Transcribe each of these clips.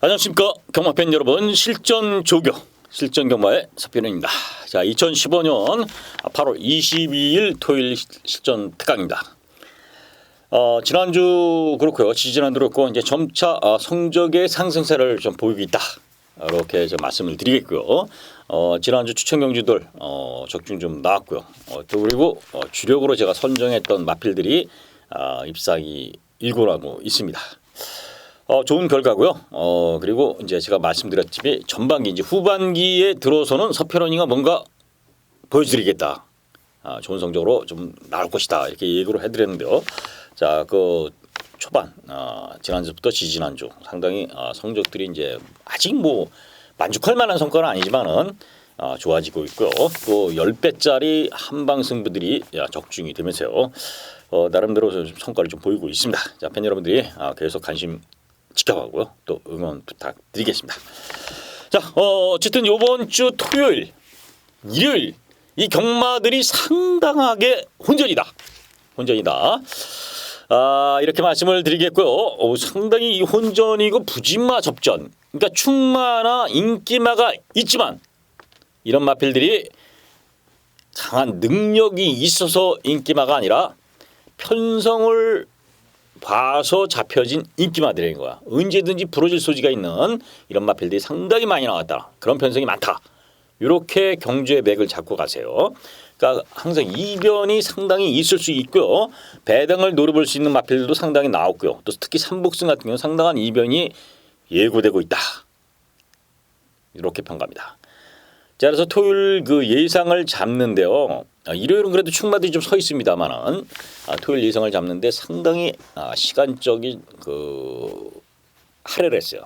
안녕하십니까 경마팬 여러분. 실전 조교 실전 경마의 서편입니다. 자, 2015년 8월 22일 토요일 실전 특강입니다. 지난주 그렇고요. 지지난주 그렇고 이제 점차 성적의 상승세를 좀 보이고 있다. 이렇게 좀 말씀을 드리겠고요. 지난주 추천 경주들 적중 좀 나왔고요. 또 그리고 주력으로 제가 선정했던 마필들이 입상이 일고나고 있습니다. 좋은 결과고요. 그리고 이제 제가 말씀드렸지만 전반기 이제 후반기에 들어서는 서편원이가 뭔가 보여드리겠다. 좋은 성적으로 좀 나올 것이다. 이렇게 얘기를 해드렸는데요. 자, 그 초반 지난주부터 지지난주 상당히 성적들이 이제 아직 뭐 만족할 만한 성과는 아니지만은 좋아지고 있고요. 또 10배짜리 한방 승부들이 적중이 되면서요. 나름대로 성과를 좀 보이고 있습니다. 자, 팬 여러분들이 계속 관심 지켜보고요. 또 응원 부탁드리겠습니다. 자, 어쨌든 이번 주 토요일, 일요일 이 경마들이 상당하게 혼전이다. 이렇게 말씀을 드리겠고요. 상당히 이 혼전이고 부진마 접전. 그러니까 충마나 인기마가 있지만 이런 마필들이 강한 능력이 있어서 인기마가 아니라 편성을 봐서 잡혀진 인기마들인 거야. 언제든지 부러질 소지가 있는 이런 마필들이 상당히 많이 나왔다. 그런 편성이 많다. 이렇게 경주의 맥을 잡고 가세요. 그러니까 항상 이변이 상당히 있을 수 있고요. 배당을 노려볼 수 있는 마필들도 상당히 나왔고요. 또 특히 삼복승 같은 경우는 상당한 이변이 예고되고 있다. 이렇게 평가합니다. 자, 그래서 토요일 그 예상을 잡는데요. 일요일은 그래도 충마들이 좀 서 있습니다만은 토요일 예상을 잡는데 상당히 시간적인 그 할애를 했어요.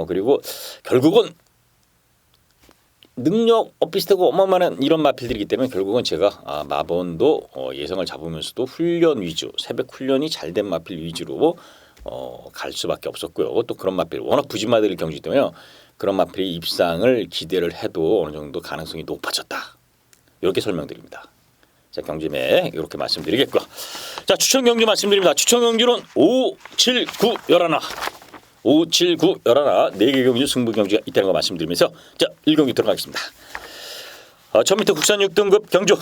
그리고 결국은 능력 비슷하고 어마어마한 이런 마필들이기 때문에 결국은 제가 마번도 예상을 잡으면서도 훈련 위주, 새벽 훈련이 잘된 마필 위주로 갈 수밖에 없었고요. 또 그런 마필 워낙 부진마들이 경주이기 때문에 그런 마필이 입상을 기대를 해도 어느 정도 가능성이 높아졌다. 이렇게 설명드립니다. 자, 경주매 이렇게 말씀드리겠고요. 자, 추천 경주 말씀드립니다. 추천 경주는 5, 7, 9, 11. 5, 7, 9, 11 4개 경주 승부 경주가 있다는 거 말씀드리면서 자, 1경기 들어가겠습니다. 1000m 국산 6등급 경주.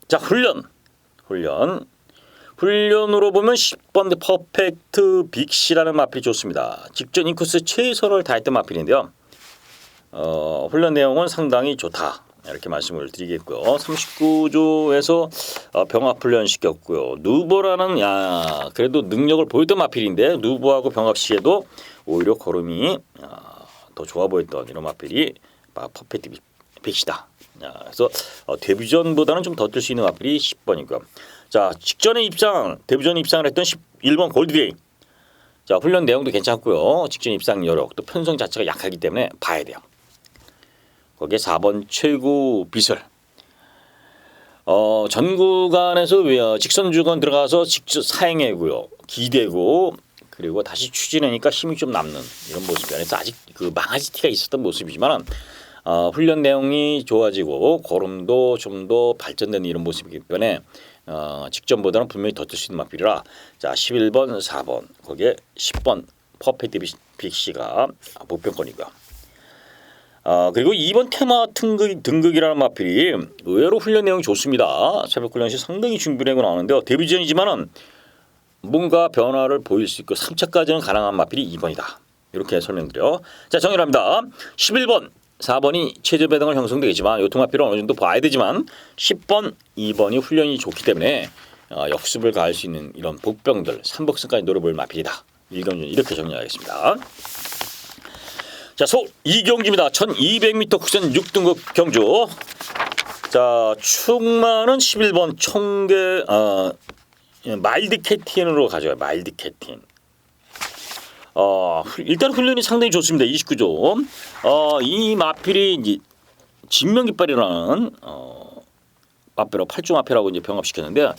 자, 훈련으로 보면 10번 퍼펙트 빅시라는 마필이 좋습니다. 직전 인코스 최선을 다했던 마필인데요. 훈련 내용은 상당히 좋다. 이렇게 말씀을 드리겠고요. 39조에서 병합 훈련 시켰고요. 누보라는 그래도 능력을 보였던 마필인데 누보하고 병합 시에도 오히려 걸음이 더 좋아 보였던 이런 마필이 퍼펙트 빅시다. 그래서 데뷔전보다는 좀 더 뜰 수 있는 마필이 10번이고요. 자, 데뷔전 입상을 했던 11번 골드데이. 자, 훈련 내용도 괜찮고요. 직전 입상 여력 또 편성 자체가 약하기 때문에 봐야 돼요. 거기에 4번 최고 비설. 전 구간에서 직선 주간 들어가서 직접 사행해고요. 기대고 그리고 다시 추진하니까 힘이 좀 남는 이런 모습이라서 아직 그 망아지 티가 있었던 모습이지만 훈련 내용이 좋아지고 걸음도 좀 더 발전되는 이런 모습이기 때문에 직전보다는 분명히 더 뜰 수 있는 마필이라 자 11번 4번 거기에 10번 퍼펙트 빅시가 목표권이고요. 그리고 2번 테마 등극이라는 마필이 의외로 훈련 내용이 좋습니다. 새벽 훈련 시 상당히 준비를 하고 나오는데요. 데뷔전이지만은 뭔가 변화를 보일 수 있고 3차까지는 가능한 마필이 2번이다. 이렇게 설명드려. 자, 정리합니다. 11번 4번이 최저 배당을 형성되겠지만 요통 마필은 어느 정도 봐야 되지만 10번 2번이 훈련이 좋기 때문에 역습을 가할 수 있는 이런 복병들 3복승까지 노려볼 마필이다. 이렇게 정리하겠습니다. 자, 소 2경기입니다. 1200m 국산 6등급 경주. 자, 충마는 11번 청계 마일드 캐틴으로 가져요. 마일드 캐틴. 일단 훈련이 상당히 좋습니다. 29조. 이 마필이 이제 진명깃발이라는 마필로 8조 마필하고 이제 병합시켰는데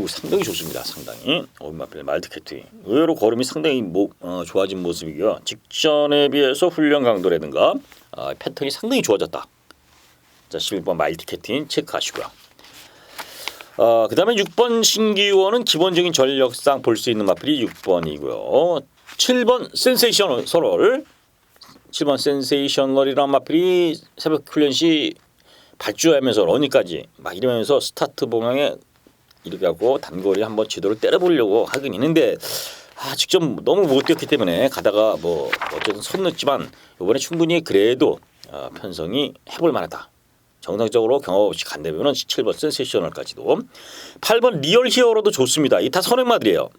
상당히 좋습니다. 상당히. 마필 마일드 캐틴. 의외로 걸음이 상당히 좋아진 모습이고요. 직전에 비해서 훈련 강도라든가 패턴이 상당히 좋아졌다. 자, 11번 마일드 캐틴 체크하시고요. 그 다음에 6번 신기원은 기본적인 전력상 볼 수 있는 마필이 6번이고요. 7번 센세이셔널 7번 센세이셔널이란 마필이 새벽 훈련 시 발주하면서 러닝까지 막 이러면서 스타트 방향에 이렇게 하고 단거리 한번 제대로 때려보려고 하긴 있는데 직접 너무 못 뛰었기 때문에 가다가 뭐 어쨌든 손 넣었지만 이번에 충분히 그래도 편성이 해볼 만하다. 정상적으로 경험 없이 간다면은 7번 센세이셔널까지도 8번 리얼 히어로도 좋습니다. 이 다 선행마들이에요.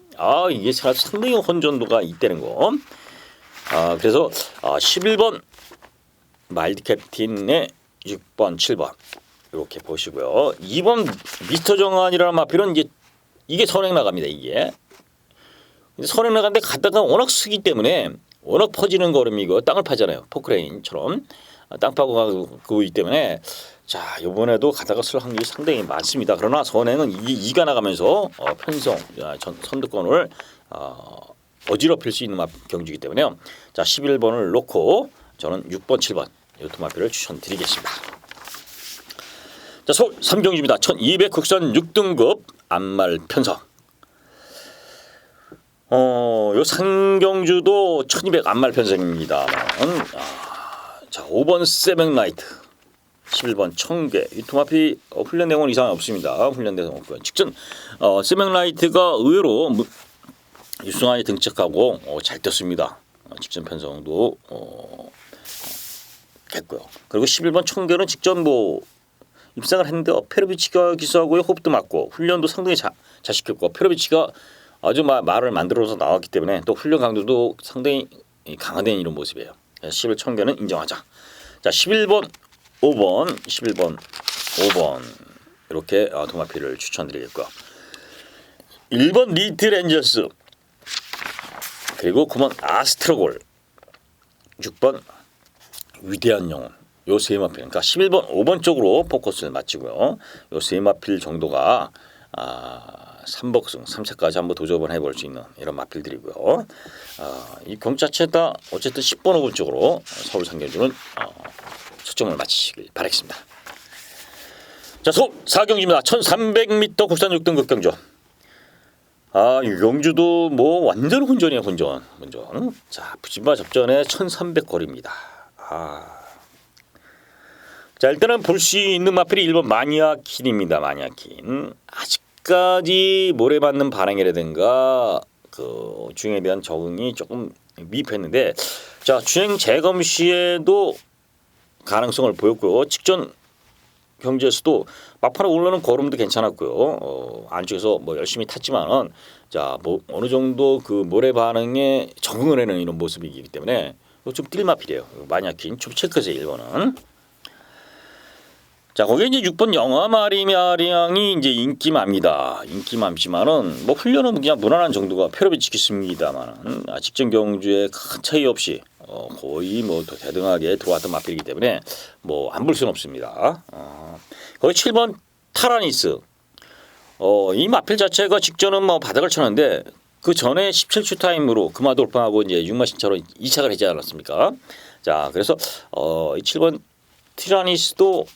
이게 상당히 혼전도가 있다는 거. 그래서 11번 마일드 캡틴의 6번, 7번 이렇게 보시고요. 2번 미스터 정한이라는 마필은 이게 선행 나갑니다. 이게 선행 나가는데 가다가 워낙 쓰기 때문에 워낙 퍼지는 걸음이고 땅을 파잖아요. 포크레인처럼 땅 파고 가고 있기 때문에 자 이번에도 가다가 쓸 확률이 상당히 많습니다. 그러나 선행은 2가 나가면서 편성 선두권을 어지럽힐 수 있는 경주이기 때문에요. 자 11번을 놓고 저는 6번, 7번 이 두 마필을 추천드리겠습니다. 자 서울 3경주입니다. 1200 국산 6등급 안말 편성. 요 상경주도 1200 안말 편성입니다. 자 5번 세븐라이트 11번 청계 이 두 마필 훈련 내용은 이상 없습니다. 훈련 내용 없고요. 직전 세븐라이트가 의외로 유승환이 등짝하고 잘 떴습니다. 직전 편성도 됐고요. 그리고 11번 청계는 직전 입상을 했는데 페로비치가 기수하고 호흡도 맞고 훈련도 상당히 잘 시켰고 페로비치가 아주 말을 만들어서 나왔기 때문에 또 훈련 강도도 상당히 강화된 이런 모습이에요. 11 청계는 인정하자. 자 11번 5번 이렇게 두 마필을 추천드리겠고요. 1번 리틀 엔젤스 그리고 9번 아스트로골 6번 위대한 영혼 요 세 마필 그러니까 11번 5번 쪽으로 포커스를 맞추고요. 요 세 마필 정도가 3복승 3차까지 한번 도전을 해볼 수 있는 이런 마필들이고요. 이 경주 자체가 어쨌든 10번 5번 쪽으로 서울 상경주는 초점을 맞추시길 바라겠습니다. 자 서울 4경주입니다. 1300m 국산 6등급 경주. 이 경주도 완전 혼전이에요. 혼전. 자 부진마 접전에 1300거리입니다. 자 일단은 볼 수 있는 마필이 1번 마니아킨입니다. 마니아킨. 아직까지 모래받는 반응이라든가 그 주행에 대한 적응이 조금 미흡했는데 자 주행 재검 시에도 가능성을 보였고요. 직전 경주에서도 막판에 올라오는 걸음도 괜찮았고요. 안쪽에서 열심히 탔지만은 자 어느 정도 그 모래 반응에 적응을 해내는 이런 모습이기 때문에 좀 뛸마필이에요. 마니아킨 좀 체크해서 1번은. 자 거기에 이제 6번 영화마리아량이 이제 인기맘입니다. 인기 많지만은 훈련은 그냥 무난한 정도가 페로비치겠습니다만은 직전 경주에 큰 차이 없이 거의 더 대등하게 들어왔던 마필이기 때문에 안 볼 수는 없습니다. 거기 7번 타라니스 이 마필 자체가 직전은 바닥을 쳤는데 그 전에 17초 타임으로 금화 돌파하고 이제 6마신차로 2착을 했지 않았습니까? 자 그래서 이 7번 티라니스도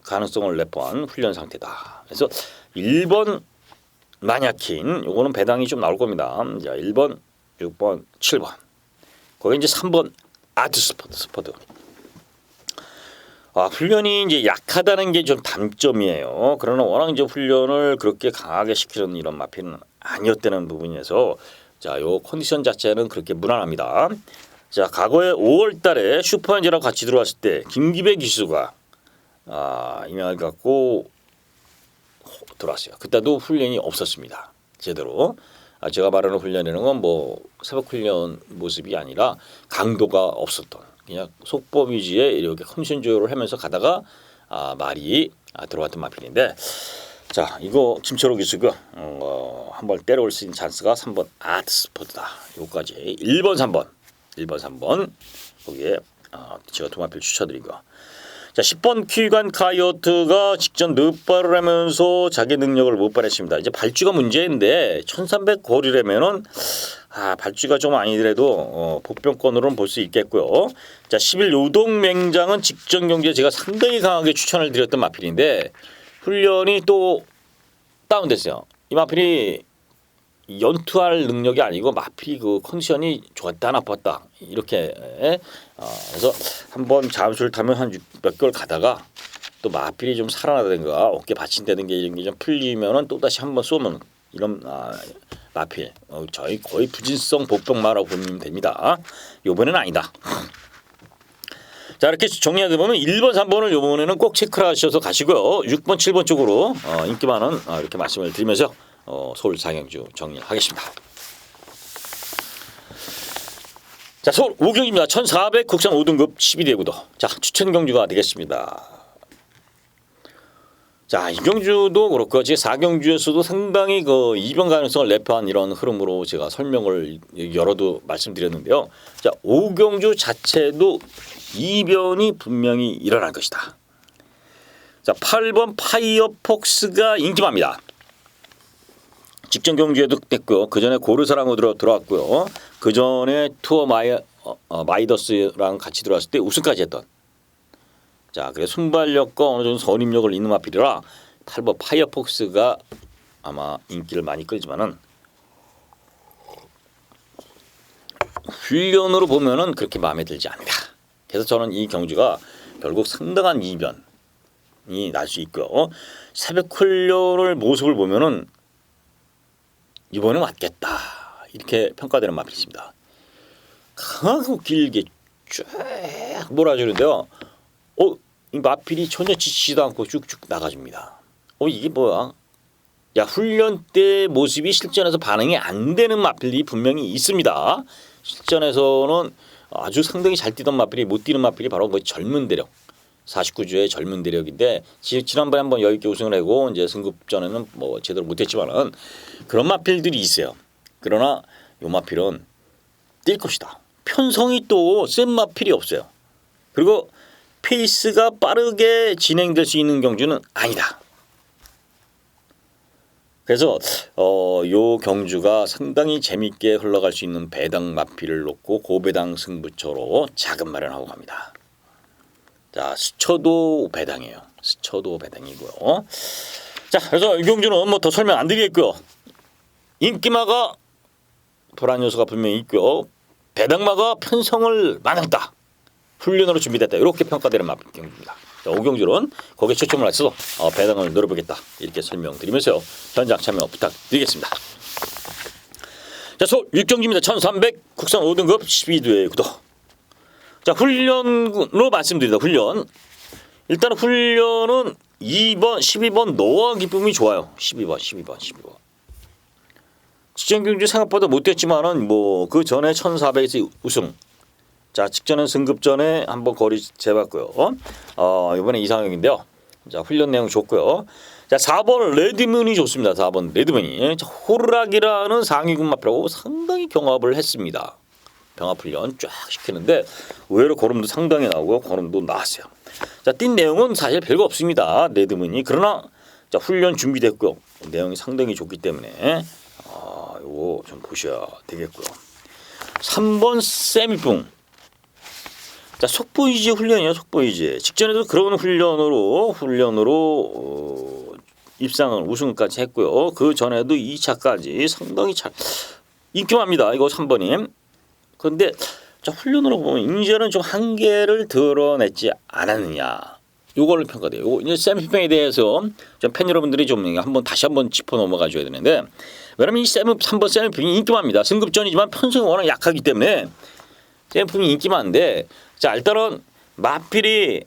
가능성을 내포한 훈련 상태다. 그래서 1번 마니아킨 요거는 배당이 좀 나올 겁니다. 자 1번, 6번, 7번 거기 이제 3번 아트 스퍼드. 훈련이 이제 약하다는 게 좀 단점이에요. 그러나 워낙 이제 훈련을 그렇게 강하게 시키는 이런 마필은 아니었다는 부분에서 자 요 컨디션 자체는 그렇게 무난합니다. 자 과거에 5월달에 슈퍼엔젤하고 같이 들어왔을 때 김기배 기수가 임명을 갖고 들어왔어요. 그때도 훈련이 없었습니다. 제대로. 제가 말하는 훈련이라는 건 새벽 훈련 모습이 아니라 강도가 없었던 그냥 속보 위주에 이렇게 컨디션 조절을 하면서 가다가 말이 들어왔던 마필인데 자 이거 김철호 기수가 한번 때려올 수 있는 찬스가 3번 아트스포드다. 요까지 1번 3번 거기에 제가 두 마필 추천드리고 자 10번 퀴관 카이오트가 직전 늑발을 하면서 자기 능력을 못 발휘했습니다. 이제 발주가 문제인데 1300 거리라면은 발주가 좀 아니더라도 복병권으로는 볼 수 있겠고요. 자 11 요동맹장은 직전 경기에 제가 상당히 강하게 추천을 드렸던 마필인데 훈련이 또 다운됐어요. 이 마필이 연투할 능력이 아니고 마필이 그 컨디션이 좋았다 나빴다 이렇게 그래서 한번 잠수를 타면 한 몇 개월 가다가 또 마필이 좀 살아나든가 어깨 받친다든가 이런 게 좀 풀리면은 또 다시 한번 쏘면 이런 마필 저희 거의 부진성 복병마라고 보면 됩니다. 요번에는 아니다. 자 이렇게 정리하다 보면 1번 3번을 요번에는 꼭 체크를 하셔서 가시고요. 6번 7번 쪽으로 인기 많은 이렇게 말씀을 드리면서 서울 상영주 정리를 하겠습니다. 자 서울 5경기입니다. 1400 국산 5등급 12대 구도. 자 추천 경주가 되겠습니다. 자 이경주도 그렇고 제 4경주에서도 상당히 그 이변 가능성을 내포한 이런 흐름으로 제가 설명을 여러도 말씀드렸는데요. 자 5경주 자체도 이변이 분명히 일어날 것이다. 자 8번 파이어폭스가 인기마입니다. 직전 경주에도 됐고요. 그 전에 고르사랑으로 들어왔고요. 그 전에 투어 마이더스랑 같이 들어왔을 때 우승까지 했던. 자, 그래 순발력과 어느 정도 선임력을 잇는 마필이라 8번 파이어폭스가 아마 인기를 많이 끌지만은 훈련으로 보면은 그렇게 마음에 들지 않는다. 그래서 저는 이 경주가 결국 상당한 이변이 날 수 있고요. 새벽 훈련을 모습을 보면은 이번에 왔겠다 이렇게 평가되는 마필이 있습니다. 강하고 길게 쫙 몰아주는데요. 이 마필이 전혀 지치지도 않고 쭉쭉 나가줍니다. 이게 뭐야? 야 훈련 때 모습이 실전에서 반응이 안 되는 마필이 분명히 있습니다. 실전에서는 아주 상당히 잘 뛰던 마필이 못 뛰는 마필이 바로 그 젊은 대력 49주의 젊은 대력인데 지난번에 한번 여유 있게 우승을 하고 이제 승급전에는 뭐 제대로 못했지만은 그런 마필들이 있어요. 그러나 요 마필은 뛸 것이다. 편성이 또 센 마필이 없어요. 그리고 페이스가 빠르게 진행될 수 있는 경주는 아니다. 그래서 요 경주가 상당히 재밌게 흘러갈 수 있는 배당 마필을 놓고 고배당 승부처로 자금 마련하고 갑니다. 자 스쳐도 배당이에요. 스쳐도 배당이고요. 자 그래서 이 경주는 뭐 더 설명 안 드리겠고요. 인기마가 도란 요소가 분명히 있고요. 배당마가 편성을 많았다. 훈련으로 준비됐다. 이렇게 평가되는 마필 경주입니다. 자, 5경주는 거기에 초점을 맞춰서 배당을 늘어보겠다. 이렇게 설명드리면서 현장 참여 부탁드리겠습니다. 자, 서울 6경주입니다. 1300 국산 5등급 12대 구도. 자, 훈련으로 말씀드립니다. 훈련. 일단 훈련은 2번, 12번 노아 기쁨이 좋아요. 12번. 직전 경주 생각보다 못됐지만은 뭐 그 전에 1400에서 우승. 자 직전엔 승급전에 한번 거리 재봤고요. 이번에 이상형인데요. 자 훈련 내용 좋고요. 자 4번 레드문이 좋습니다. 4번 레드문이 호르락이라는 상위군 마필하고 상당히 경합을 했습니다. 병합 훈련 쫙 시키는데 의외로 걸음도 상당히 나오고 걸음도 나왔어요. 자 뛴 내용은 사실 별거 없습니다. 레드문이 그러나 자 훈련 준비됐고요. 내용이 상당히 좋기 때문에 이거 좀 보셔야 되겠고요. 3번 세미풍. 자 속보이지 훈련이요. 속보이지 직전에도 그런 훈련으로 입상을 우승까지 했고요. 그 전에도 2차까지 상당히 잘 인기합니다. 이거 3번이. 그런데 자 훈련으로 보면 이제는 좀 한계를 드러냈지 않았느냐. 요거를 평가돼요. 요거 이제 세미평에 대해서 좀 팬 여러분들이 좀 다시 한번 짚어 넘어가 줘야 되는데 왜냐면 이 3번 세미평이 인기만합니다. 승급전이지만 편성이 워낙 약하기 때문에 세미평이 인기만한데 자 일단은 마필이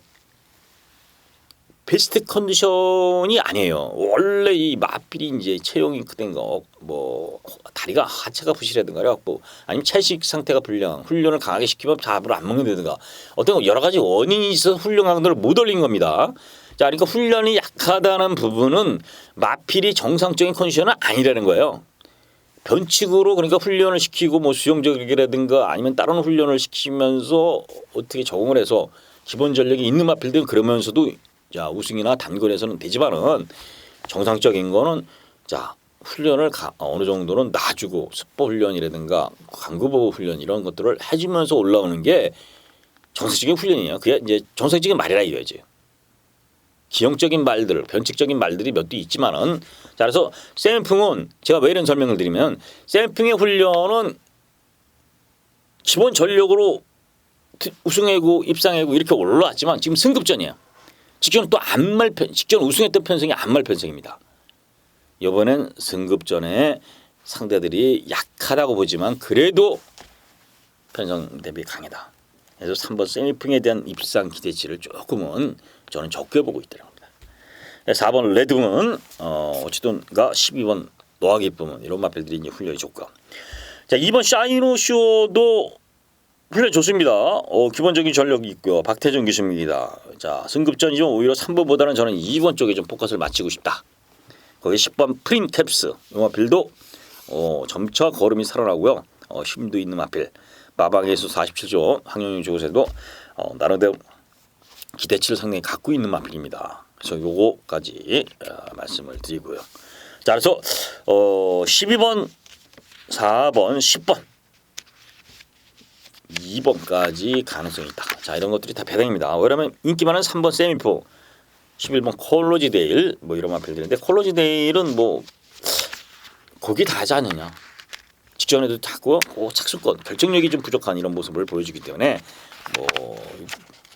베스트 컨디션이 아니에요. 원래 이 마필이 이제 체형이 크든가 뭐 다리가 하체가 부실하든가 그래갖고 아니면 채식 상태가 불량 훈련을 강하게 시키면 밥을 안 먹는다든가 어떤 여러 가지 원인이 있어서 훈련 강도를 못 올린 겁니다. 자 그러니까 훈련이 약하다는 부분은 마필이 정상적인 컨디션은 아니라는 거예요. 변칙으로 그러니까 훈련을 시키고 뭐 수영적이라든가 아니면 다른 훈련을 시키면서 어떻게 적응을 해서 기본 전력이 있는 마필들은 그러면서도 자 우승이나 단거리에서는 되지만은 정상적인 거는 자 훈련을 어느 정도는 놔주고 습보 훈련이라든가 강구보호 훈련 이런 것들을 해주면서 올라오는 게 정상적인 훈련이에요. 그게 이제 정상적인 말이라 이거지. 기형적인 말들, 변칙적인 말들이 몇 개 있지만은 자 그래서 샘핑은 제가 왜 이런 설명을 드리면 샘핑의 훈련은 기본 전력으로 우승하고 입상하고 이렇게 올라왔지만 지금 승급전이에요. 직전은 또 안말 직전 우승했던 편성이 안말 편성입니다. 이번엔 승급전에 상대들이 약하다고 보지만 그래도 편성 대비 강하다. 그래서 3번 세미핑에 대한 입상 기대치를 조금은 저는 적게 보고 있다는 겁니다. 4번 레드문 어찌든가 12번 노하기 뿜은 이런 마필들이 이제 훈련이 좋고요. 자 2번 샤이노쇼도 훈련 좋습니다. 기본적인 전력이 있고요. 박태준 기수입니다. 자 승급전이죠. 오히려 3번보다는 저는 2번 쪽에 좀 포커스를 맞추고 싶다. 거기 10번 프린캡스 이 마필도 점차 걸음이 살아나고요. 힘도 있는 마필. 마방에서 47조 황영윤 조세도 나름대로 기대치를 상당히 갖고 있는 마필입니다. 그래서 요거까지 말씀을 드리고요. 자 그래서 12번, 4번, 10번, 2번까지 가능성이 있다. 자 이런 것들이 다 배당입니다. 왜냐하면 인기 많은 3번 세미포, 11번 콜로지데일 뭐 이런 마필들인데 콜로지데일은 뭐 거기 다 하지 않느냐. 직전에도 탔고 착수권 결정력이 좀 부족한 이런 모습을 보여주기 때문에 뭐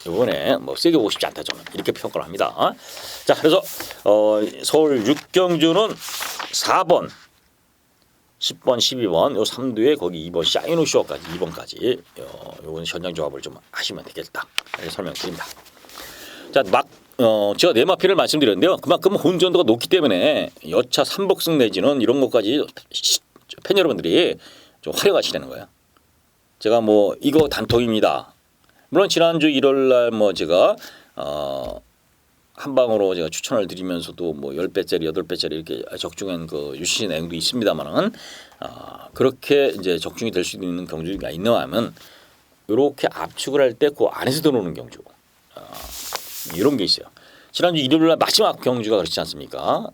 이번에 뭐 세게 보고 싶지 않다 저는 이렇게 평가를 합니다. 자 그래서 서울 6경주는 4번, 10번, 12번 요 3두에 거기 2번 샤이노쇼까지 2번까지 요건 현장 조합을 좀 하시면 되겠다 이렇게 설명드립니다. 자 막 제가 네 마필을 말씀드렸는데요. 그만큼 혼전도가 높기 때문에 여차 3복승 내지는 이런 것까지 팬 여러분들이 좀 활용하시라는 거예요. 제가 뭐 이거 단톡입니다. 물론 지난주 1월날 뭐 제가 한 방으로 제가 추천을 드리면서도 뭐 10배짜리, 8배짜리 이렇게 적중한 그 UCC 내용도 있습니다만은 그렇게 이제 적중이 될 수 있는 경주가 있나하면 이렇게 압축을 할 때 그 안에서 들어오는 경주 이런 게 있어요. 지난주 일요일날 마지막 경주가 그렇지 않습니까?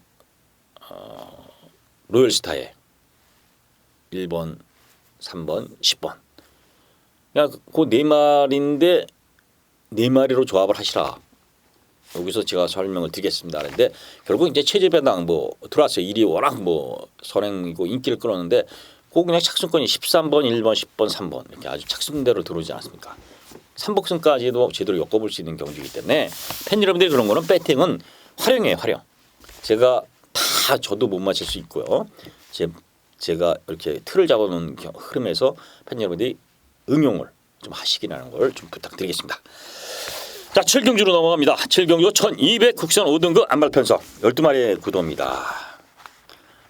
로열스타에 1번, 3번, 10번. 그러니까 그 네 마리인데 네 마리로 조합을 하시라. 여기서 제가 설명을 드리겠습니다. 그런데 결국 이제 체제 배당 뭐 들어왔어요. 일이 워낙 뭐 선행이고 인기를 끌었는데 그 그냥 착순권이 13번, 1번, 10번, 3번 이렇게 아주 착순대로 들어오지 않았습니까? 3복승까지도 제대로 엮어볼 수 있는 경주이기 때문에 팬 여러분들이 그런 거는 배팅은 활용이에요. 활용. 제가 다 저도 못 맞힐 수 있고요. 제가 이렇게 틀을 잡아놓은 흐름에서 팬 여러분들이 응용을 좀 하시기라는 걸 좀 부탁드리겠습니다. 자 7경주로 넘어갑니다. 7경주 1200 국산 5등급 안발 편성 12마리의 구도입니다.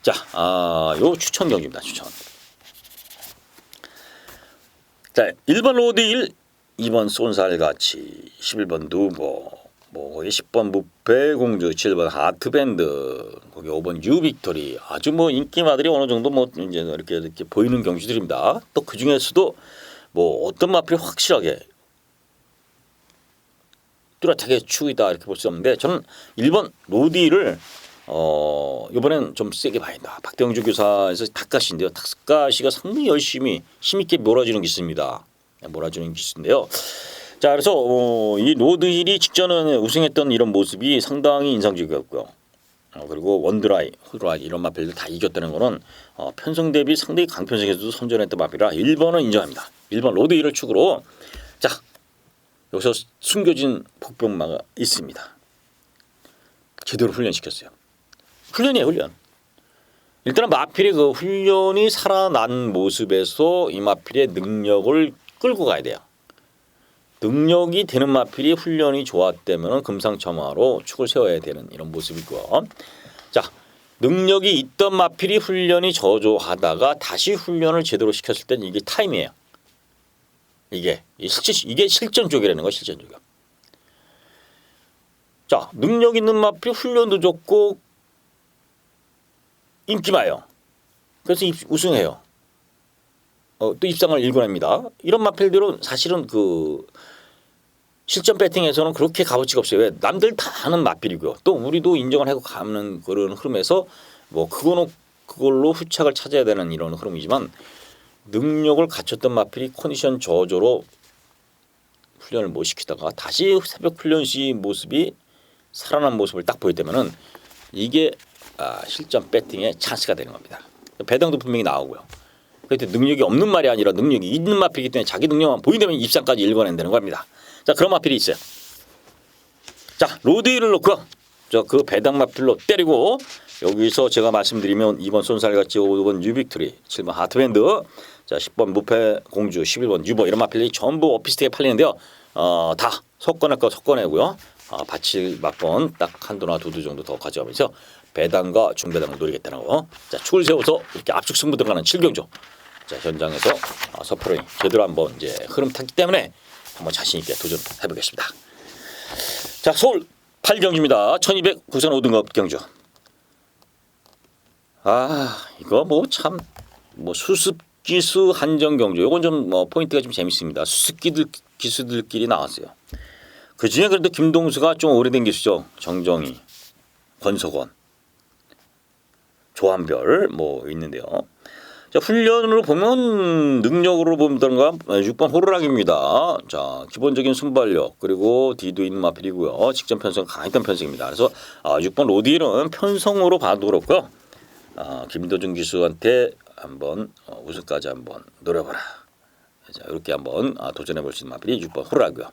자, 요 추천 경주입니다. 추천. 자 1번 로드1 2번 쏜살같이 11번 누보 뭐 거기 10번 무패공주 7번 하트밴드 거기 5번 유빅토리 아주 뭐 인기마들이 어느 정도 뭐 이제 이렇게 보이는 경주들입니다. 또 그 중에서도 뭐 어떤 마필이 확실하게 뚜렷하게 추이다 이렇게 볼 수 없는데 저는 1번 로디를 이번엔 좀 세게 봐야 된다. 박대영주 교사에서 닭가시인데요. 닭가시가 상당히 열심히 힘있게 몰아주는 기수입니다. 몰아주는 기수인데요. 자 그래서 이 로드힐이 직전에 우승했던 이런 모습이 상당히 인상적이었고요. 그리고 원드라이, 홀드라이 이런 마필들 다 이겼다는 거는 편성 대비 상당히 강편성에서도 선전했던 마필이라 1번은 인정합니다. 1번 로드힐을 축으로 자 여기서 숨겨진 복병마가 있습니다. 제대로 훈련시켰어요. 훈련이에요. 훈련. 일단은 마필의 그 훈련이 살아난 모습에서 이 마필의 능력을 끌고 가야 돼요. 능력이 되는 마필이 훈련이 좋았다면 금상첨화로 축을 세워야 되는 이런 모습이고요. 자, 능력이 있던 마필이 훈련이 저조하다가 다시 훈련을 제대로 시켰을 때는 이게 타임이에요. 이게 실전 쪽이라는 거 실전 쪽. 자, 능력 있는 마필이 훈련도 좋고 인기 많아요. 그래서 우승해요. 또 입상을 일궈냅니다. 이런 마필들은 사실은 그 실전 배팅에서는 그렇게 값어치가 없어요. 왜? 남들 다 하는 마필이고요. 또 우리도 인정을 하고 가는 그런 흐름에서 뭐 그걸로 후착을 찾아야 되는 이런 흐름이지만 능력을 갖췄던 마필이 컨디션 저조로 훈련을 못 시키다가 다시 새벽 훈련 시 모습이 살아난 모습을 딱 보였다면은 이게 실전 배팅의 찬스가 되는 겁니다. 배당도 분명히 나오고요. 그때 능력이 없는 말이 아니라 능력이 있는 마필이기 때문에 자기 능력만 보인다면 입상까지 읽어낸다는 겁니다. 자, 그런 마필이 있어요. 자, 로드힐을 놓고 그 배당 마필로 때리고 여기서 제가 말씀드리면 2번 손살같이 5번 뉴빅트리 7번 하트밴드 자 10번 무패 공주 11번 유버 이런 마필이 전부 오피스트에 팔리는데요. 다 섞어낼 거 섞어내고요. 바칠 막번 딱 한두나 두두 정도 더 가져가면서 배당과 중배당을 노리겠다는 거. 자, 축을 세워서 이렇게 압축 승부 들어가는 7경조. 자, 현장에서 서프로이 제대로 한번 이제 흐름 탔기 때문에 한번 자신 있게 도전해 보겠습니다. 자, 서울 8경주입니다. 1200 국산 5등급 경주. 이거 뭐 참 수습 기수 한정 경주. 요건 좀 포인트가 좀 재밌습니다. 수습 기수들끼리 나왔어요. 그 중에 그래도 김동수가 좀 오래된 기수죠. 정정희, 권석원, 조한별 뭐 있는데요. 자, 훈련으로 보면 능력으로 본다던가 6번 호루라기입니다. 자, 기본적인 순발력 그리고 뒤도 있는 마필이고요. 직전 편성 강했던 편성입니다. 그래서 6번 로디는 편성으로 봐도 그렇고요. 김도준 기수한테 한번 우승까지 한번 노려봐라. 자, 이렇게 한번 도전해 볼 수 있는 마필이 6번 호루라기고요.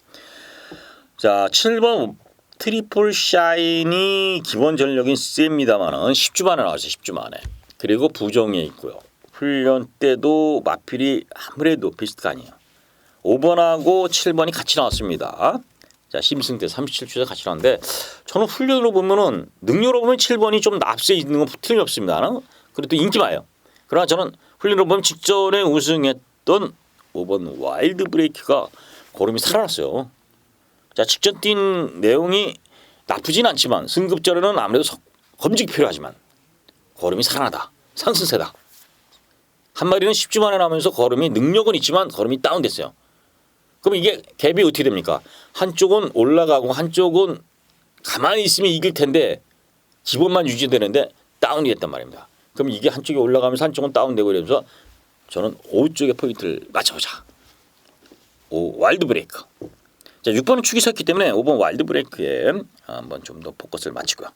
자, 7번 트리플 샤인이 기본 전력인 쎄입니다만은 10주 만에 나왔어요. 10주 만에. 그리고 부정에 있고요. 훈련 때도 마필이 아무래도 비슷가 아니에요. 5번하고 7번이 같이 나왔습니다. 자, 심승 때 37주에 같이 나왔는데 저는 훈련으로 보면은 능력으로 보면 7번이 좀 앞서 있는 건 틀림없습니다. 그래도 인기 많아요. 그러나 저는 훈련으로 보면 직전에 우승했던 5번 와일드 브레이크가 걸음이 살아났어요. 자, 직전 뛴 내용이 나쁘진 않지만 승급전에는 아무래도 검증이 필요하지만 걸음이 살아나다. 상승세다. 한 마리는 10주 만에 나오면서 걸음이 능력은 있지만 걸음이 다운됐어요. 그럼 이게 갭이 어떻게 됩니까? 한쪽은 올라가고 한쪽은 가만히 있으면 이길 텐데 기본만 유지되는데 다운이 됐단 말입니다. 그럼 이게 한쪽이 올라가면서 한쪽은 다운되고 이러면서 저는 5 쪽의 포인트를 맞춰보자. 5 와일드 브레이크. 자, 6번은 축이 섰기 때문에 5번 와일드 브레이크에 한번 좀 더 포커스를 맞추고요.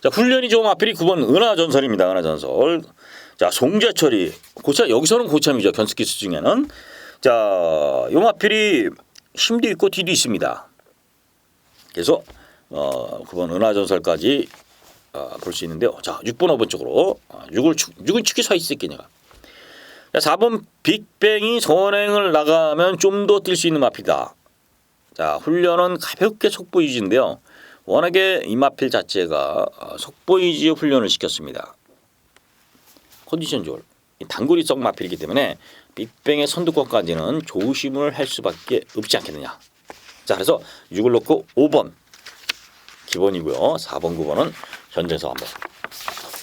자, 훈련이 좋은 마필이 9번 은하전설입니다. 은하전설. 자, 송재철이 여기서는 고참이죠. 견습기수 중에는. 자, 요 마필이 힘도 있고 뒤도 있습니다. 그래서 9번 은하전설까지 볼 수 있는데요. 자, 6번 5번 쪽으로 6은 축이 서 있겠냐가. 자, 4번 빅뱅이 선행을 나가면 좀 더 뛸 수 있는 마필이다. 자, 훈련은 가볍게 속보 유지인데요. 워낙에 이 마필 자체가 속보 유지 훈련을 시켰습니다. 컨디션 좋을 단거리성 마필이기 때문에 빅뱅의 선두권까지는 조심을 할 수밖에 없지 않겠느냐. 자, 그래서 6을 놓고 5번 기본이고요. 4번 9번은 현장에서 한번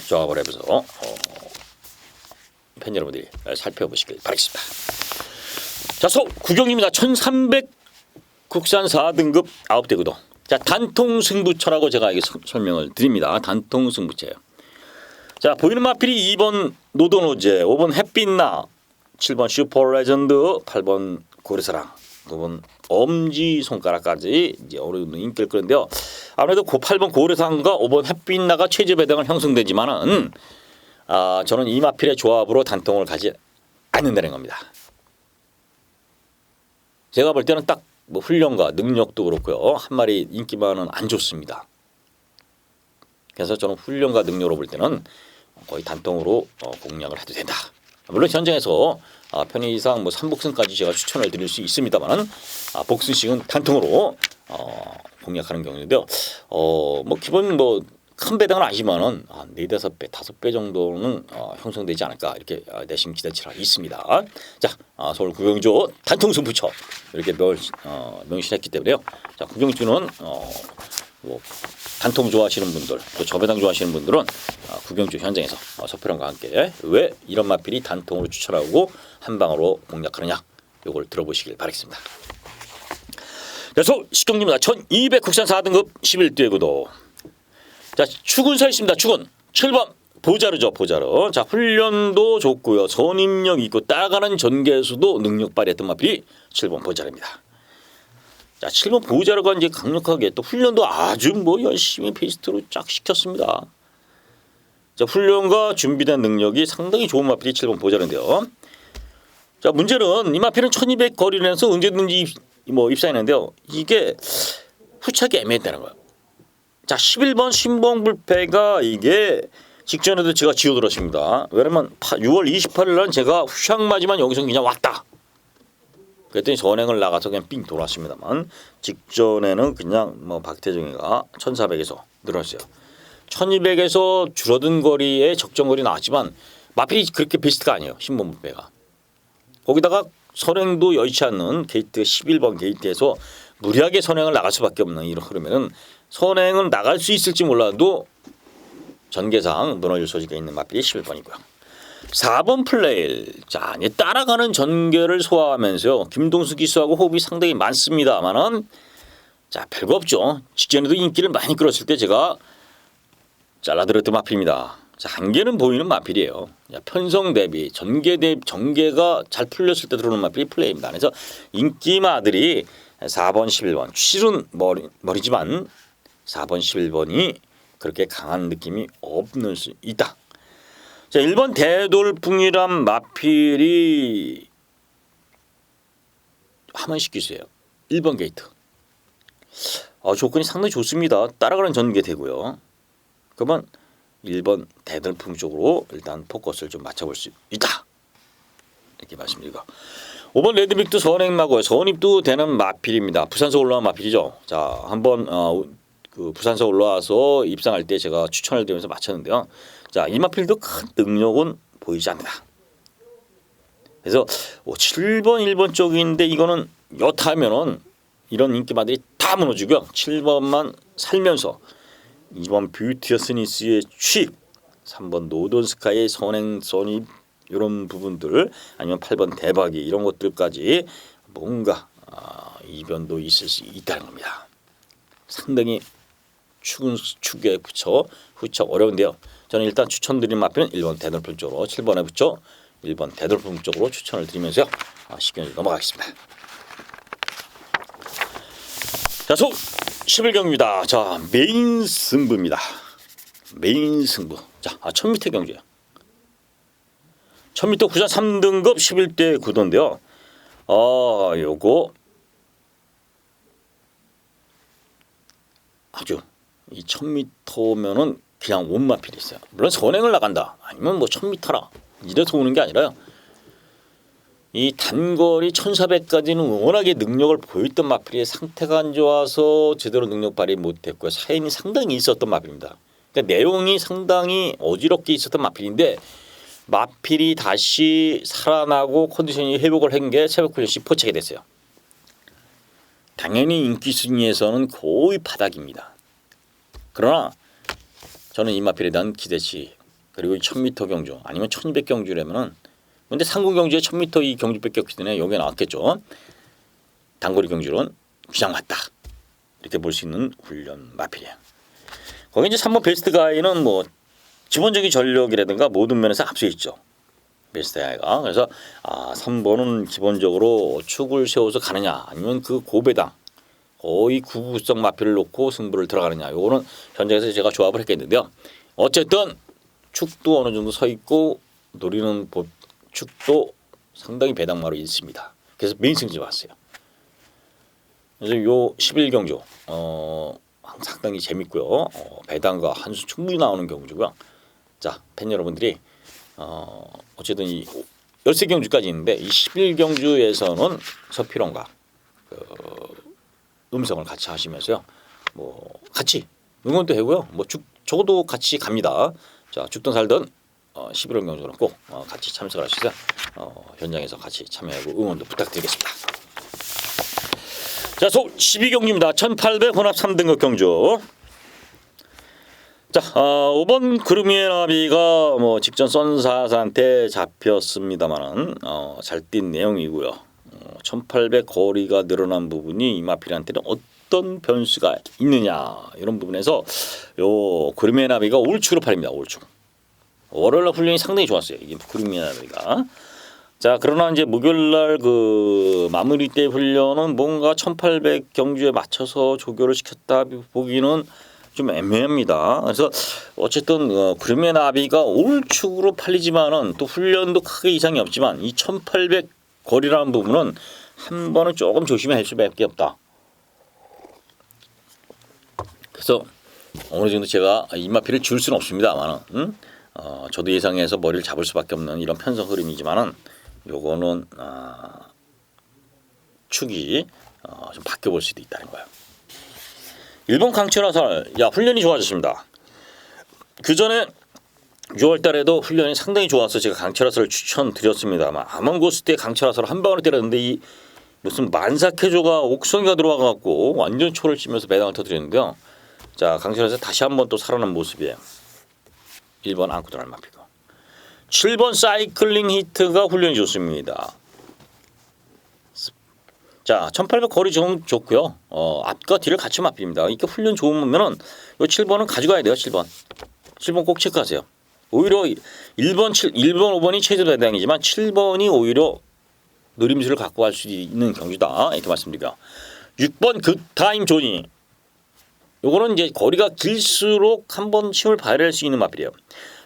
조합을 해서 팬 여러분들이 살펴보시길 바라겠습니다. 자, 서울 구경입니다. 1300 국산 4등급 9대 구도. 자, 단통 승부처라고 제가 여기 설명을 드립니다. 단통 승부처예요. 자, 보이는 마필이 2번 노도노제, 5번 햇빛나, 7번 슈퍼 레전드, 8번 고래사랑, 9번 엄지 손가락까지 이제 어느 정도 인기를 끌는데요. 아무래도 8번 고래사랑과 5번 햇빛나가 최저 배당을 형성되지만은 저는 이 마필의 조합으로 단통을 가지 않는다는 겁니다. 제가 볼 때는 딱 훈련과 능력도 그렇고요. 한 마리 인기만은 안 좋습니다. 그래서 저는 훈련과 능력으로 볼 때는 거의 단통으로 공략을 해도 된다. 물론 현장에서 편의상 3복승까지 제가 추천을 드릴 수 있습니다만 복승식은 단통으로 공략하는 경우인데요. 기본 큰 배당은 아니지만은 4-5배, 5배 정도는 형성되지 않을까 이렇게 내심 기대치가 있습니다. 자, 서울 구경주 단통 승부처 이렇게 명시했기 때문에요. 자, 구경주는 단통 좋아하시는 분들, 또 저배당 좋아하시는 분들은 구경주 현장에서 서프랑과 함께 왜 이런 마필이 단통으로 추천하고 한 방으로 공략하느냐 이걸 들어보시길 바라겠습니다. 그래서 식경입니다. 1200 국산 4등급 11대 구도. 자, 축은 서 있습니다. 축은 7번 보자르죠. 보자르. 자, 훈련도 좋고요. 선임력 있고 따라가는 전개수도 능력 발휘했던 마필이 7번 보자르입니다. 자, 7번 보호자료가 이제 강력하게 또 훈련도 아주 뭐 열심히 베이스트로 쫙 시켰습니다. 자, 훈련과 준비된 능력이 상당히 좋은 마필이 7번 보호자료인데요. 자, 문제는 이 마필은 1200 거리를 내서 언제든지 입사했는데요. 이게 후착이 애매했다는 거예요. 자, 11번 신봉불패가 이게 직전에도 제가 지어들었습니다. 왜냐면 6월 28일 날 제가 후샥맞이만 여기서 그냥 왔다. 그랬더니 전행을 나가서 그냥 삥 돌았습니다만 직전에는 그냥 박태정이가 1400에서 늘었어요. 1200에서 줄어든 거리에 적정 거리 나왔지만 마필이 그렇게 베스트가 아니에요. 신봉불패가. 거기다가 선행도 여의치 않는 게이트 11번 게이트에서 무리하게 선행을 나갈 수밖에 없는 이런 흐름에는 선행은 나갈 수 있을지 몰라도 전개상 무너질 소지가 있는 마필이 11번이고요. 4번 플레일. 자, 이제 따라가는 전개를 소화하면서요. 김동수 기수하고 호흡이 상당히 많습니다만은 자, 별거 없죠. 직전에도 인기를 많이 끌었을 때 제가 잘라들었던 마필입니다. 자, 한계는 보이는 마필이에요. 편성 대비 전개가 잘 풀렸을 때 들어오는 마필이 플레이입니다. 그래서 인기마들이 4번, 11번 실은 머리지만 4번, 11번이 그렇게 강한 느낌이 없는 수 있다. 자, 1번 대돌풍이란 마필이 하만식 기수예요. 1번 게이트. 조건이 상당히 좋습니다. 따라가는 전개 되고요. 그러면 1번 대돌풍 쪽으로 일단 포커스를 좀 맞춰볼 수 있다. 이렇게 말씀드리고 5번 레드빅도 선행마고요. 선입도 되는 마필입니다. 부산서 올라온 마필이죠. 자, 한번 그 부산서 올라와서 입상할 때 제가 추천을 드리면서 마쳤는데요. 자, 이 마필도 큰 능력은 보이지 않는다. 그래서 7번, 1번 쪽인데 이거는 여타하면은 이런 인기마들이 다 무너지고요. 7번만 살면서 2번 뷰티어스니스의 취입, 3번 노던스카의 선행 선입 이런 부분들 아니면 8번 대박이 이런 것들까지 뭔가 이변도 있을 수 있다는 겁니다. 상당히 축에 붙여 후척 어려운데요. 저는 일단 추천드린 마필은 1번 대돌풍 쪽으로 7번에 붙여 1번 대돌풍 쪽으로 추천을 드리면서요. 쉽게 넘어가겠습니다. 자, 11경기입니다. 자, 메인 승부입니다. 메인 승부. 자, 1000m 경기예요. 1000m 구자 3등급 11대 9도인데요. 요거 아주 이 1000m면은 그냥 온 마필이 있어요. 물론 선행을 나간다. 아니면 1000m라 이래서 오는 게 아니라요. 이 단거리 1400까지는 워낙에 능력을 보였던 마필이 상태가 안 좋아서 제대로 능력 발휘 못했고요. 사인이 상당히 있었던 마필입니다. 그러니까 내용이 상당히 어지럽게 있었던 마필인데 마필이 다시 살아나고 컨디션이 회복을 한 게 새벽 훈련 시 포착이 됐어요. 당연히 인기 순위에서는 거의 바닥입니다. 그러나 저는 이 마필에 대한 기대치 그리고 1000m 경주 아니면 1200 경주라면은 근데 상공 경주에 1000m 이 경주 뺏겼기 때문에 여기에 나왔겠죠. 단거리 경주는 그냥 왔다. 이렇게 볼 수 있는 훈련 마필이에요. 거기 이제 3번 베스트 가이는 기본적인 전력이라든가 모든 면에서 앞서 있죠. 베스트 가이가. 그래서 3번은 기본적으로 축을 세워서 가느냐 아니면 그 고배당 거의 구구성 마필을 놓고 승부를 들어가느냐. 요거는 현장에서 제가 조합을 했겠는데요. 어쨌든 축도 어느 정도 서 있고 노리는 축도 상당히 배당마로 있습니다. 그래서 메인 승지 왔어요. 그래서 요 11경주 상당히 재밌고요. 배당과 한수 충분히 나오는 경주고요. 자, 팬 여러분들이 어쨌든 이 13경주까지 있는데 이 11경주에서는 서필원과 음성을 같이 하시면서요. 같이 응원도 하고요. 저도 같이 갑니다. 자, 죽든 살든 11월 경주는 꼭 같이 참석을 하셔서 현장에서 같이 참여하고 응원도 부탁드리겠습니다. 자, 12경주입니다. 1800 혼합 3등급 경주. 자, 5번 그루미의 나비가 직전 썬사한테 잡혔습니다만은 잘 뛴 내용이고요. 1800 거리가 늘어난 부분이 이 마필한테는 어떤 변수가 있느냐 이런 부분에서 요 그루미의 나비가 올축으로 팔립니다. 올축. 월요일 훈련이 상당히 좋았어요. 이게 그루미의 나비가. 자, 그러나 이제 목요일날 그 마무리 때 훈련은 뭔가 1800 경주에 맞춰서 조교를 시켰다 보기는 좀 애매합니다. 그래서 어쨌든 구름의 나비가 올축으로 팔리지만은 또 훈련도 크게 이상이 없지만 이 1800 거리라는 부분은 한 번은 조금 조심할 수밖에 없다. 그래서 어느 정도 제가 입마피를 줄 수는 없습니다만은 저도 예상해서 머리를 잡을 수밖에 없는 이런 편성 흐름이지만은 요거는 축이 좀 바뀌어볼 수도 있다는 거예요. 일본 강철화살, 훈련이 좋아졌습니다. 그 전에 6월 달에도 훈련이 상당히 좋아서 제가 강철화살을 추천드렸습니다만 아몬고스 때 강철화살을 한 방으로 때렸는데 이 무슨 만사케조가 옥성이가 들어와 갖고 완전 초를 치면서 배당을 터뜨렸는데요. 자, 강철화살 다시 한번 또 살아난 모습이에요. 1번 앙코드랄 마피고 7번 사이클링 히트가 훈련이 좋습니다. 자, 1800 거리 좀 좋고요. 앞과 뒤를 같이 마핍니다. 이렇게 훈련 좋으면은 이 7번은 가져가야 돼요. 7번 꼭 체크하세요. 오히려 1번, 5번이 최저 배당이지만 7번이 오히려 느림수를 갖고 갈 수 있는 경주다. 이렇게 말씀드리고요. 6번 굿타임 조니. 요거는 이제 거리가 길수록 한번 힘을 발휘할 수 있는 마필이에요.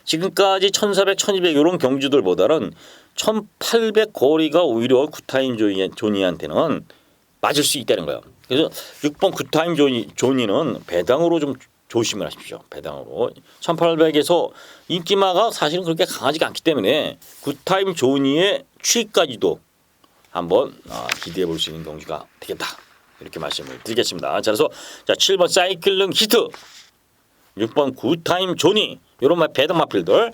지금까지 1400, 1200 이런 경주들보다는 1800 거리가 오히려 굿타임 조니한테는 맞을 수 있다는 거예요. 그래서 6번 굿타임 조니는 배당으로 좀 조심을 하십시오. 배당으로 1800에서 인기마가 사실은 그렇게 강하지가 않기 때문에 굿타임 조니의 취까지도 한번 기대해 볼 수 있는 경주가 되겠다. 이렇게 말씀을 드리겠습니다. 자, 그래서 7번 사이클링 히트, 6번 굿타임 조니 이런 배당 마필들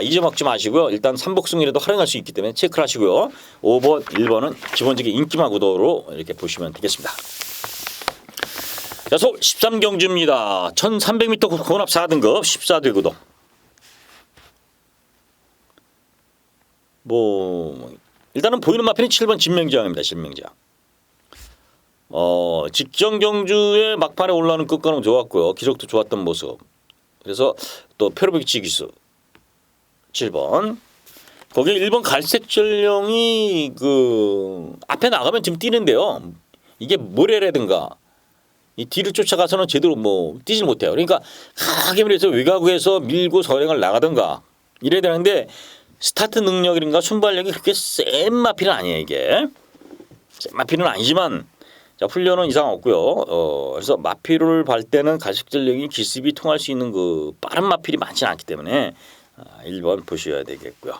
잊어먹지 마시고요. 일단 삼복승이라도 활용할 수 있기 때문에 체크를 하시고요. 5번, 1번은 기본적인 인기마 구도로 이렇게 보시면 되겠습니다. 자, 서울 13경주입니다. 1300m 고납 4등급 14대 구도. 일단은 보이는 마필은 7번 진명지왕입니다. 진명지왕. 직전 경주에 막판에 올라오는 끝가는 좋았고요. 기록도 좋았던 모습. 그래서 또 페로빅 지기수 7번. 거기 1번 갈색 전령이 그 앞에 나가면 지금 뛰는데요. 이게 모래라든가 이 뒤를 쫓아가서는 제대로 뛰질 못해요. 그러니까 강하게 밀어서 외곽에서 밀고 선행을 나가든가 이래야 되는데 스타트 능력이든가 순발력이 그렇게 센 마필은 아니에요. 이게 센 마필은 아니지만 훈련은 이상 없고요. 그래서 마필을 발 때는 갈색 전령이 기습이 통할 수 있는 그 빠른 마필이 많지는 않기 때문에 1번 보셔야 되겠고요.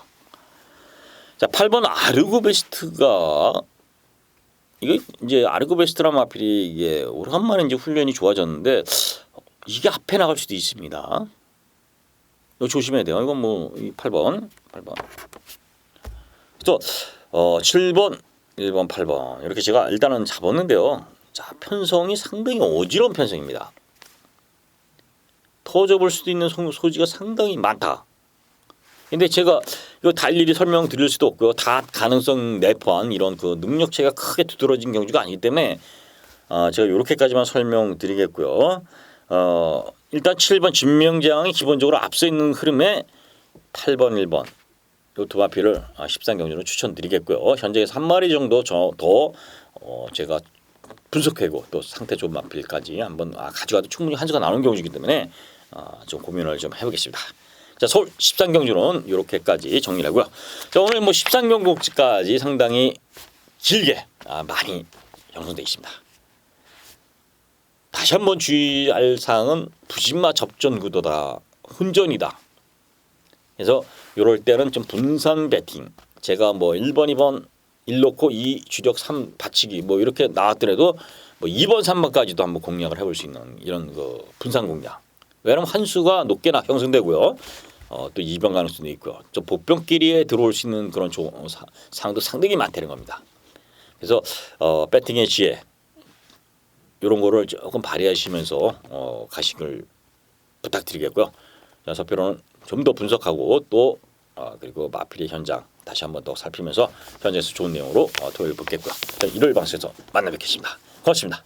자, 8번 아르고베스트가 이게 이제 아르고베스트란 마필이 이게 오래간만에 이제 훈련이 좋아졌는데 이게 앞에 나갈 수도 있습니다. 이거 조심해야 돼요. 이건 8번. 그래서 7번, 1번, 8번 이렇게 제가 일단은 잡았는데요. 자, 편성이 상당히 어지러운 편성입니다. 터져볼 수도 있는 소지가 상당히 많다. 근데 제가 이거 다 일일이 설명드릴 수도 없고요. 다 가능성 내포한 이런 그 능력치가 크게 두드러진 경주가 아니기 때문에 제가 이렇게까지만 설명드리겠고요. 일단 7번 진명장이 기본적으로 앞서 있는 흐름에 8번, 1번 이 두 마필을 13경주로 추천드리겠고요. 현재에서 한 마리 정도 더 제가 분석하고 또 상태 좋은 마필까지 한번 가져가도 충분히 한 수가 나오는 경주이기 때문에 좀 고민을 좀 해보겠습니다. 자, 서울 13경주는 이렇게까지 정리를 하고요. 자, 오늘 13경주까지 상당히 길게 많이 형성되어 있습니다. 다시 한번 주의할 사항은 부진마 접전 구도다. 혼전이다. 그래서 이럴 때는 좀 분산 배팅. 제가 1번, 2번 1 놓고 2 주력 3 받치기 이렇게 나왔더라도 2번, 3번까지도 한번 공략을 해볼 수 있는 이런 그 분산 공략. 왜냐하면 한 수가 높게 형성되고요. 또 2번 가능성도 있고요. 저 보병끼리에 들어올 수 있는 그런 상황도 상당히 많다는 겁니다. 그래서 배팅의 지혜 이런 거를 조금 발휘하시면서 가시길 부탁드리겠고요. 자, 서표로는 좀 더 분석하고 또 그리고 마필의 현장 다시 한번 더 살피면서 현장에서 좋은 내용으로 토요일 뵙겠고요. 일요일 방송에서 만나 뵙겠습니다. 고맙습니다.